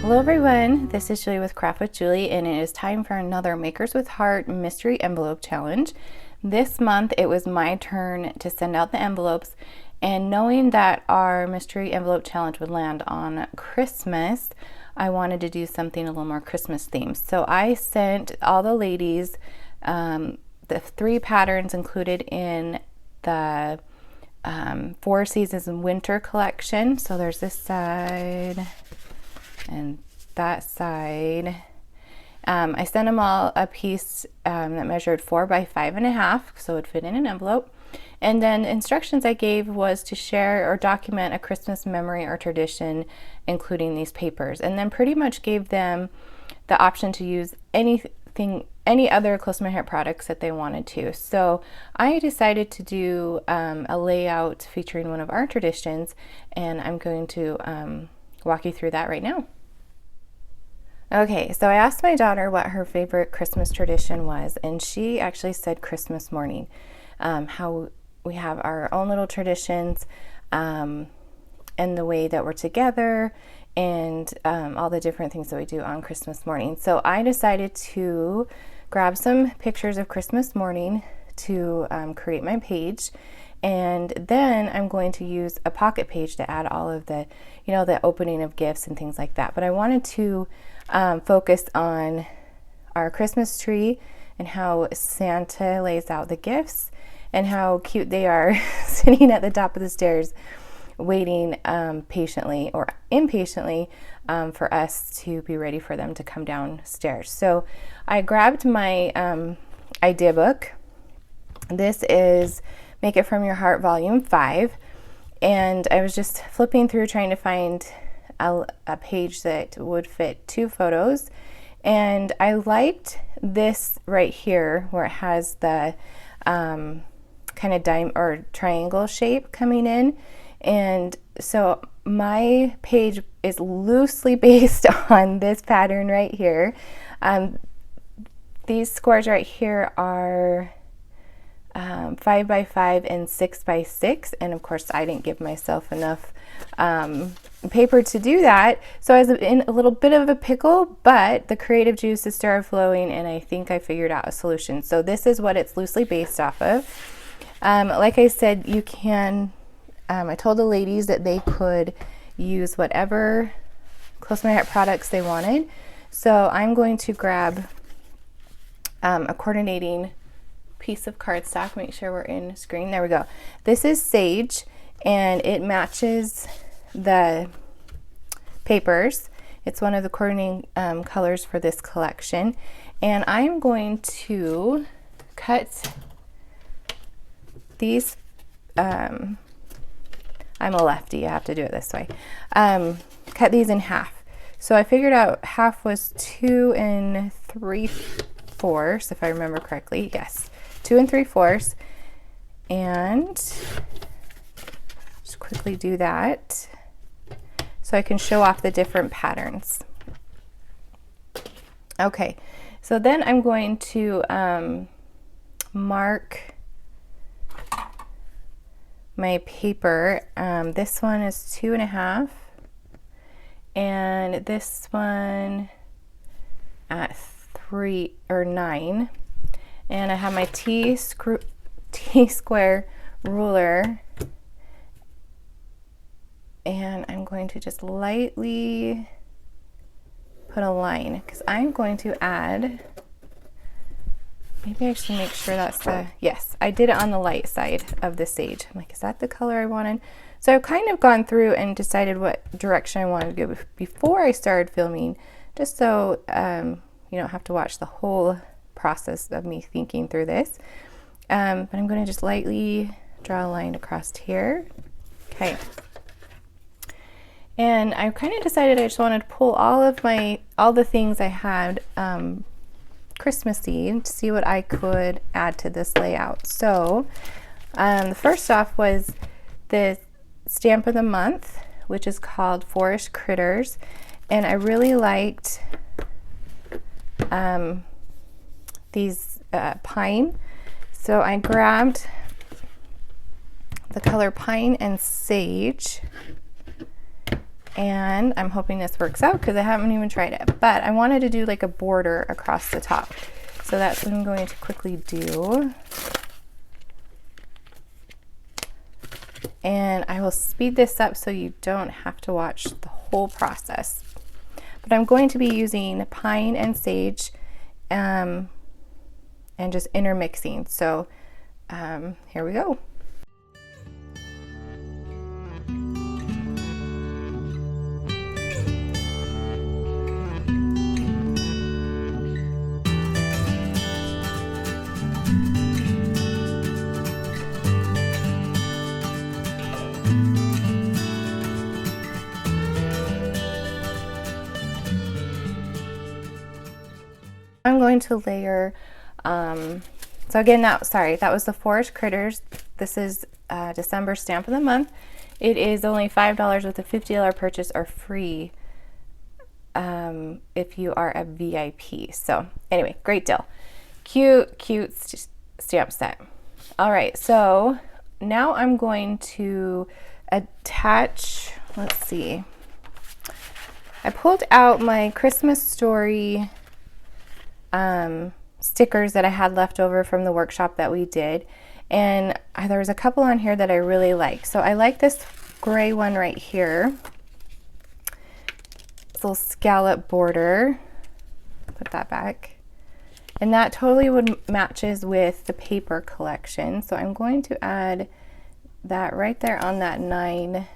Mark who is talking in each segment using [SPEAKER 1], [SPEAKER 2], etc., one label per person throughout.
[SPEAKER 1] Hello everyone, this is Julie with Craft with Julie, and it is time for another Makers with Heart Mystery Envelope Challenge. This month it was my turn to send out the envelopes, and knowing that our Mystery Envelope Challenge would land on Christmas, I wanted to do something a little more Christmas themed. So I sent all the ladies the 3 patterns included in the 4 Seasons in Winter collection. So there's this side and that side. I sent them all a piece that measured 4 by 5.5, so it would fit in an envelope. And then the instructions I gave was to share or document a Christmas memory or tradition, including these papers. And then pretty much gave them the option to use any other Close to My Heart products that they wanted to. So I decided to do a layout featuring one of our traditions, and I'm going to walk you through that right now. Okay, so I asked my daughter what her favorite Christmas tradition was, and she actually said Christmas morning. How we have our own little traditions, and the way that we're together, and all the different things that we do on Christmas morning. So I decided to grab some pictures of Christmas morning to create my page, and then I'm going to use a pocket page to add all of the, the opening of gifts and things like that. But I wanted to focus on our Christmas tree and how Santa lays out the gifts and how cute they are sitting at the top of the stairs waiting patiently or impatiently for us to be ready for them to come downstairs. So I grabbed my idea book. This is Make It From Your Heart Volume 5, and I was just flipping through trying to find a page that would fit 2 photos, and I liked this right here where it has the kind of dime or triangle shape coming in. And so my page is loosely based on this pattern right here. These squares right here are 5 by 5 and 6 by 6, and of course I didn't give myself enough paper to do that, so I was in a little bit of a pickle, but the creative juices started flowing and I think I figured out a solution. So this is what it's loosely based off of. Like I said, you can I told the ladies that they could use whatever Close to My Heart products they wanted. So I'm going to grab a coordinating piece of cardstock. Make sure we're in screen. There we go. This is Sage, and it matches the papers. It's one of the coordinating colors for this collection. And I'm going to cut these. I'm a lefty, I have to do it this way. Cut these in half. So I figured out half was 2 3/4, if I remember correctly. Yes, 2 3/4. And just quickly do that so I can show off the different patterns. Okay, so then I'm going to mark my paper. This one is 2.5, and this one at 3 or 9, and I have my T-square ruler, and I'm going to just lightly put a line because I'm going to add. Maybe I should make sure that's yes, I did it on the light side of the sage. I'm like, is that the color I wanted? So I've kind of gone through and decided what direction I wanted to go before I started filming, just so you don't have to watch the whole process of me thinking through this. But I'm going to just lightly draw a line across here. Okay. And I kind of decided I just wanted to pull all the things I had Christmassy to see what I could add to this layout. So the first off was the stamp of the month, which is called Forest Critters, and I really liked these pine, so I grabbed the color Pine and Sage And I'm hoping this works out because I haven't even tried it. But I wanted to do like a border across the top. So that's what I'm going to quickly do. And I will speed this up so you don't have to watch the whole process. But I'm going to be using pine and sage and just intermixing. So here we go. I'm going to layer, so again, that was the Forest Critters. This is December stamp of the month. It is only $5 with a $50 purchase or free if you are a VIP. So anyway, great deal. Cute, cute stamp set. All right, so now I'm going to attach, let's see. I pulled out my Christmas Story stickers that I had left over from the workshop that we did, and there was a couple on here that I really like. So I like this gray one right here, this little scallop border. Put that back, and that totally matches with the paper collection. So I'm going to add that right there on that 9-inch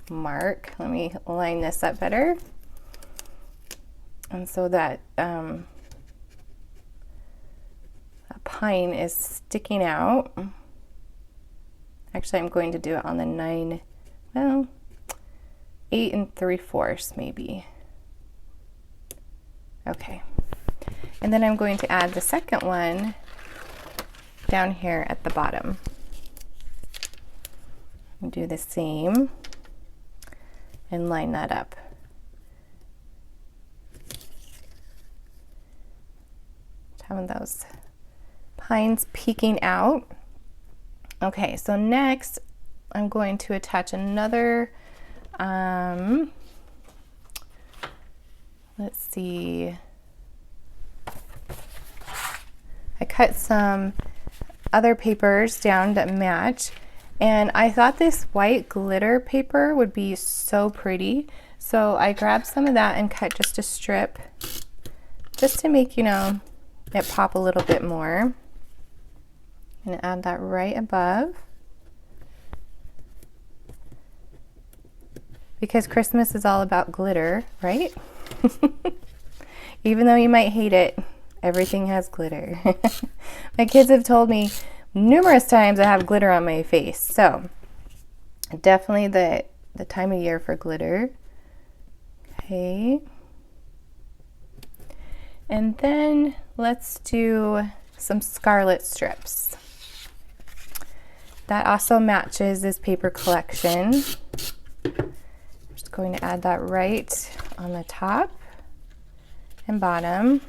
[SPEAKER 1] mark. Let me line this up better. And so that pine is sticking out. Actually, I'm going to do it on the 8 3/4 maybe. Okay. And then I'm going to add the second one down here at the bottom. And do the same and line that up. Having those pines peeking out. Okay, so next I'm going to attach another, let's see, I cut some other papers down that match, and I thought this white glitter paper would be so pretty, so I grabbed some of that and cut just a strip just to make, you know, it pop a little bit more. And add that right above, because Christmas is all about glitter, right? Even though you might hate it, everything has glitter. My kids have told me numerous times I have glitter on my face, so definitely the time of year for glitter. Okay. And then let's do some scarlet strips. That also matches this paper collection. I'm just going to add that right on the top and bottom.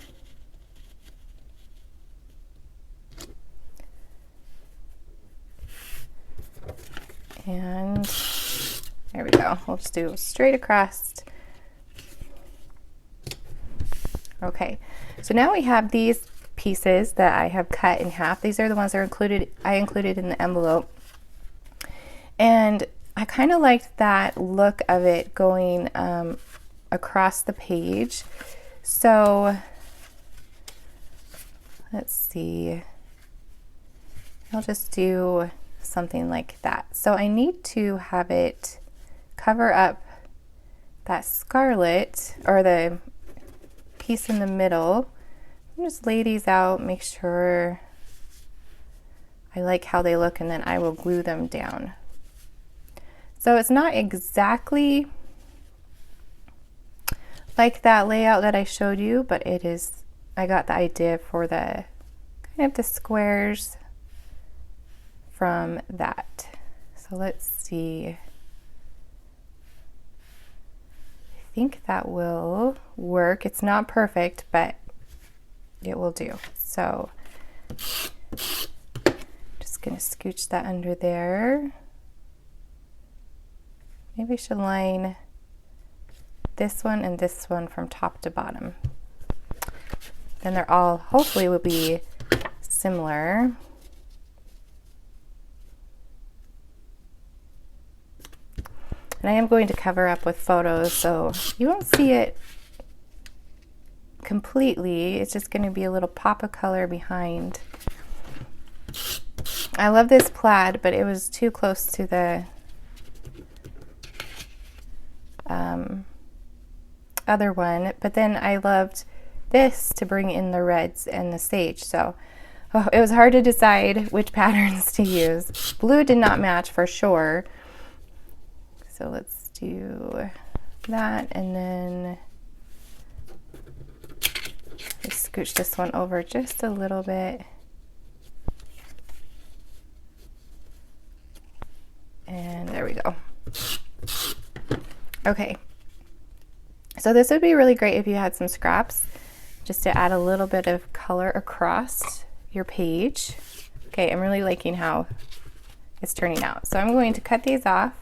[SPEAKER 1] And there we go. We'll just do straight across. Okay, so now we have these pieces that I have cut in half. These are the ones that are I included in the envelope. And I kind of liked that look of it going across the page. So let's see. I'll just do something like that. So I need to have it cover up that scarlet, or the piece in the middle. Just lay these out, make sure I like how they look, and then I will glue them down. So it's not exactly like that layout that I showed you, but it is, I got the idea for the kind of the squares from that. So let's see. I think that will work. It's not perfect, but it will do. So just gonna scooch that under there. maybe I should line this one and this one from top to bottom. Then they're all, hopefully, will be similar. And I am going to cover up with photos, so you won't see it completely. It's just going to be a little pop of color behind. I love this plaid, but it was too close to the other one. But then I loved this to bring in the reds and the sage. So it was hard to decide which patterns to use. Blue did not match for sure. So let's do that, and then just scooch this one over just a little bit. And there we go. Okay. So this would be really great if you had some scraps, just to add a little bit of color across your page. Okay, I'm really liking how it's turning out. So I'm going to cut these off.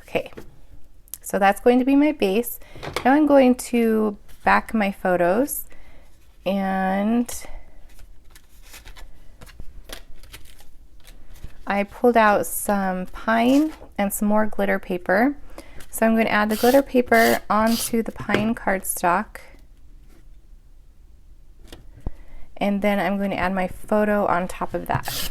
[SPEAKER 1] Okay, so that's going to be my base. Now I'm going to back my photos, and I pulled out some pine and some more glitter paper. So I'm going to add the glitter paper onto the pine cardstock, and then I'm going to add my photo on top of that.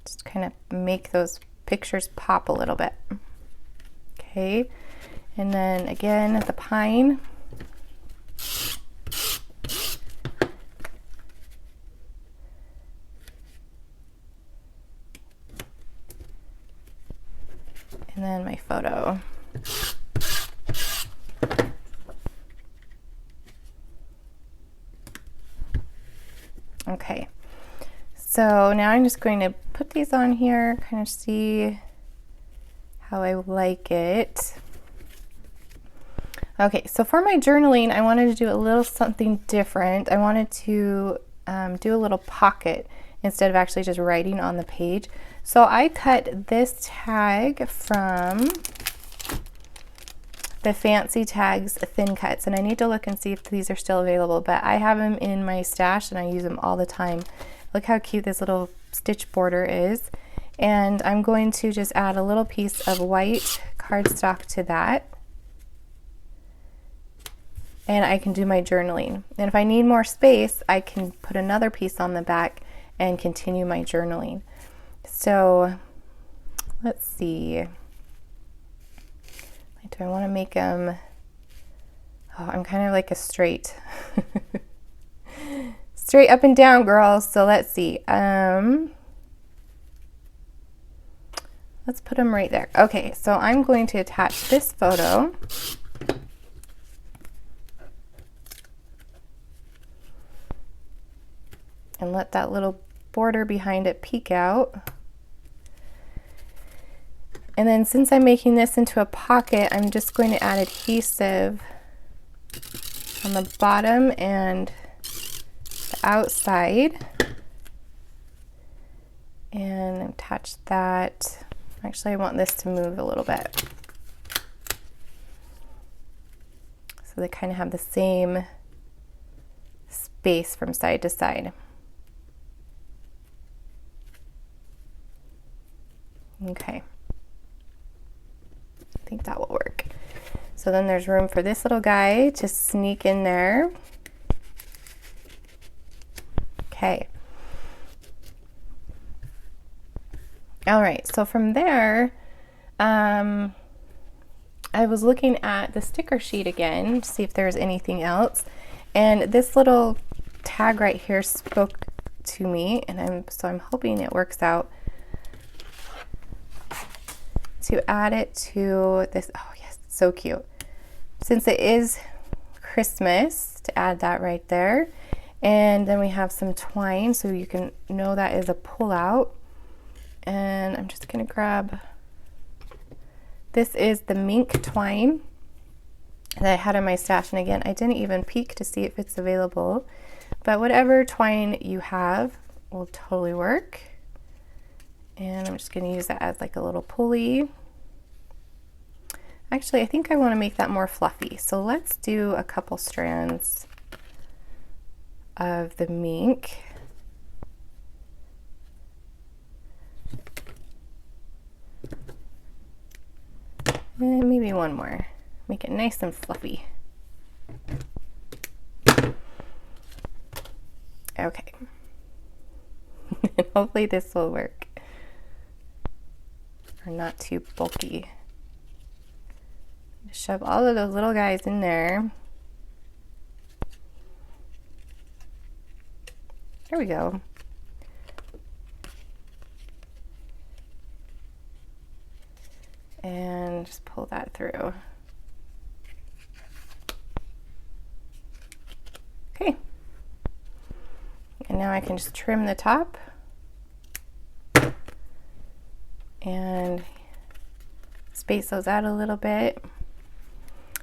[SPEAKER 1] Just kind of make those pictures pop a little bit. Okay, and then again the pine. And then my photo. Okay, so now I'm just going to put these on here, kind of see how I like it. Okay, so for my journaling, I wanted to do a little something different. I wanted to do a little pocket instead of actually just writing on the page. So I cut this tag from the Fancy Tags Thin Cuts, and I need to look and see if these are still available, but I have them in my stash and I use them all the time. Look how cute this little stitch border is. And I'm going to just add a little piece of white cardstock to that. And I can do my journaling. And if I need more space, I can put another piece on the back and continue my journaling. So let's see. Do I want to make them, oh, I'm kind of like a straight straight up and down girl. So let's see. Let's put them right there. Okay, so I'm going to attach this photo. And let that little border behind it peek out. And then since I'm making this into a pocket, I'm just going to add adhesive on the bottom and the outside. And attach that. Actually, I want this to move a little bit. So they kind of have the same space from side to side. Okay. I think that will work. So then there's room for this little guy to sneak in there. Okay. All right, so from there, I was looking at the sticker sheet again to see if there's anything else. And this little tag right here spoke to me, and I'm hoping it works out to add it to this. Oh yes, so cute. Since it is Christmas, to add that right there. And then we have some twine, so you can know that is a pull out. And I'm just gonna grab, this is the Mink Twine that I had in my stash, and again, I didn't even peek to see if it's available, but whatever twine you have will totally work. And I'm just gonna use that as like a little pulley. Actually, I think I wanna make that more fluffy, so let's do a couple strands of the mink. And maybe one more. Make it nice and fluffy. Okay. Hopefully this will work. Or not too bulky. Shove all of those little guys in there. There we go. And just pull that through. Okay. And now I can just trim the top and space those out a little bit.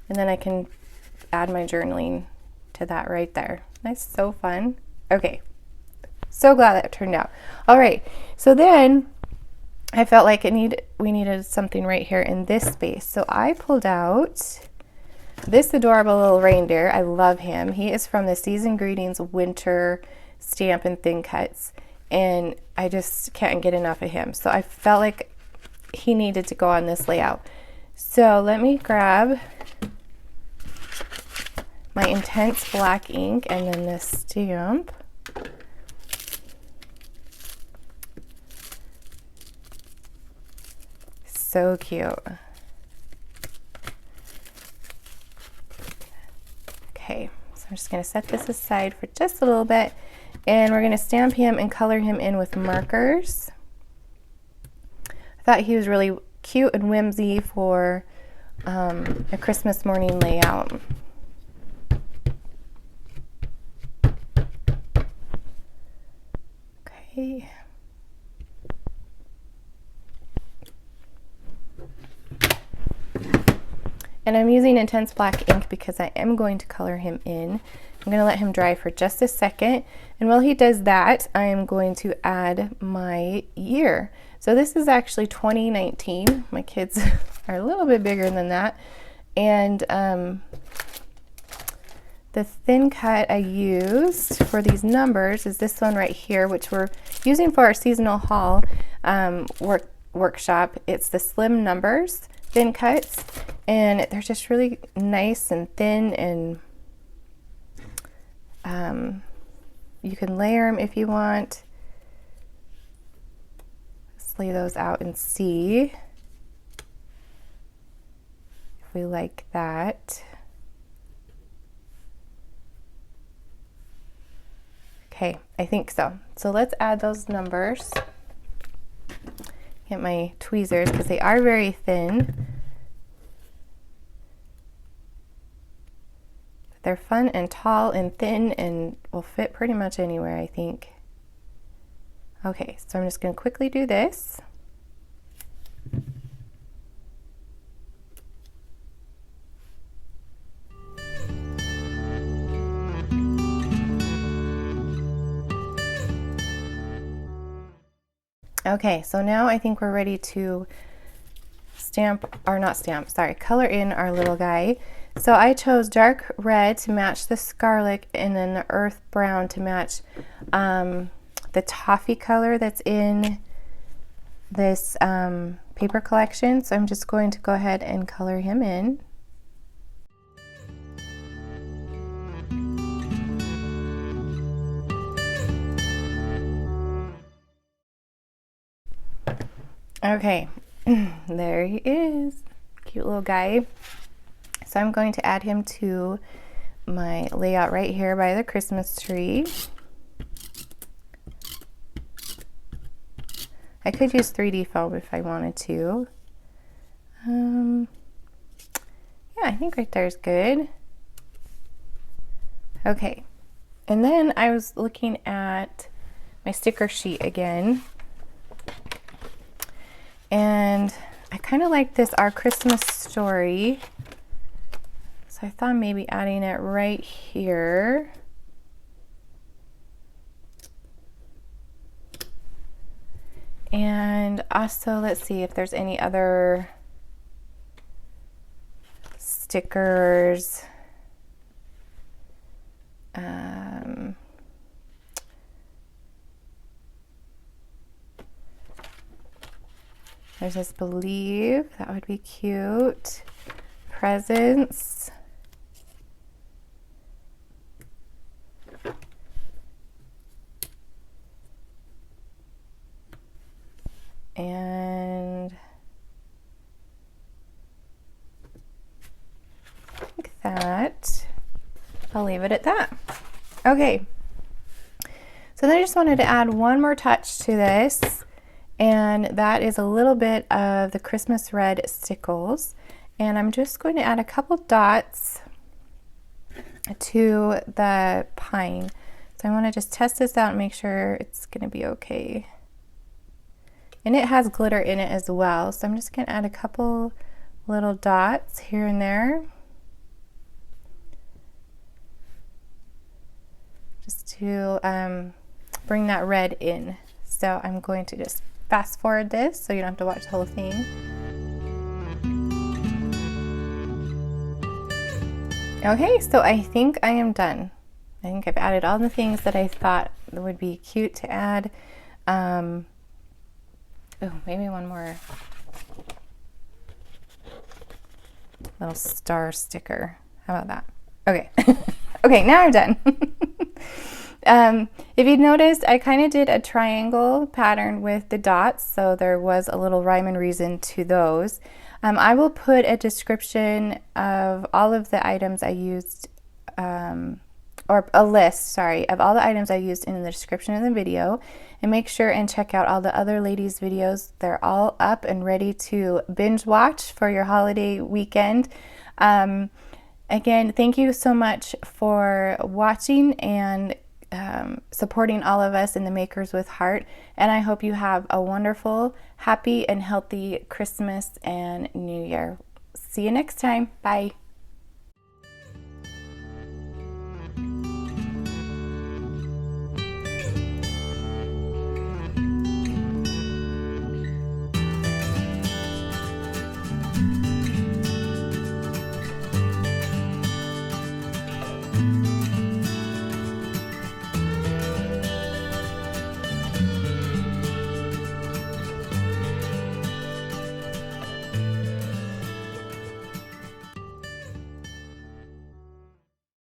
[SPEAKER 1] And then I can add my journaling to that right there. That's so fun. Okay. So glad that turned out. All right. So then I felt like we needed something right here in this space. So I pulled out this adorable little reindeer. I love him. He is from the Season Greetings Winter Stamp and Thin Cuts, and I just can't get enough of him. So I felt like he needed to go on this layout. So let me grab my Intense black ink and then this stamp. So cute. Okay, so I'm just going to set this aside for just a little bit, and we're going to stamp him and color him in with markers. I thought he was really cute and whimsy for a Christmas morning layout. Okay. And I'm using Intense black ink because I am going to color him in. I'm going to let him dry for just a second. And while he does that, I am going to add my year. So this is actually 2019. My kids are a little bit bigger than that. And the thin cut I used for these numbers is this one right here, which we're using for our seasonal haul workshop. It's the Slim Numbers thin cuts, and they're just really nice and thin, and you can layer them if you want. Let's lay those out and see if we like that. Okay, I think so. So let's add those numbers. Get my tweezers because they are very thin. They're fun and tall and thin and will fit pretty much anywhere, I think. Okay, so I'm just going to quickly do this. Okay, so now I think we're ready to color in our little guy. So I chose dark red to match the scarlet, and then the earth brown to match the toffee color that's in this paper collection. So I'm just going to go ahead and color him in. Okay, there he is, cute little guy. So I'm going to add him to my layout right here by the Christmas tree. I could use 3D foam if I wanted to. Yeah, I think right there is good. Okay, and then I was looking at my sticker sheet again. And I kind of like this Our Christmas Story. So I thought maybe adding it right here. And also, let's see if there's any other stickers. There's this Believe, that would be cute. Presents. And like that. I'll leave it at that. Okay. So then I just wanted to add one more touch to this, and that is a little bit of the Christmas Red Stickles. And I'm just going to add a couple dots to the pine. So I want to just test this out and make sure it's going to be okay. And it has glitter in it as well, so I'm just going to add a couple little dots here and there. Just to bring that red in. So I'm going to just fast forward this so you don't have to watch the whole thing. Okay, so I think I am done. I think I've added all the things that I thought would be cute to add. Oh, maybe one more little star sticker. How about that? Okay. Okay, now I'm done. If you noticed, I kind of did a triangle pattern with the dots, so there was a little rhyme and reason to those. I will put a description of all of the items I used, or a list, sorry, of all the items I used in the description of the video. And make sure and check out all the other ladies' videos. They're all up and ready to binge watch for your holiday weekend. Again, thank you so much for watching and supporting all of us in the Makers with Heart. And I hope you have a wonderful, happy, and healthy Christmas and New Year. See you next time. Bye.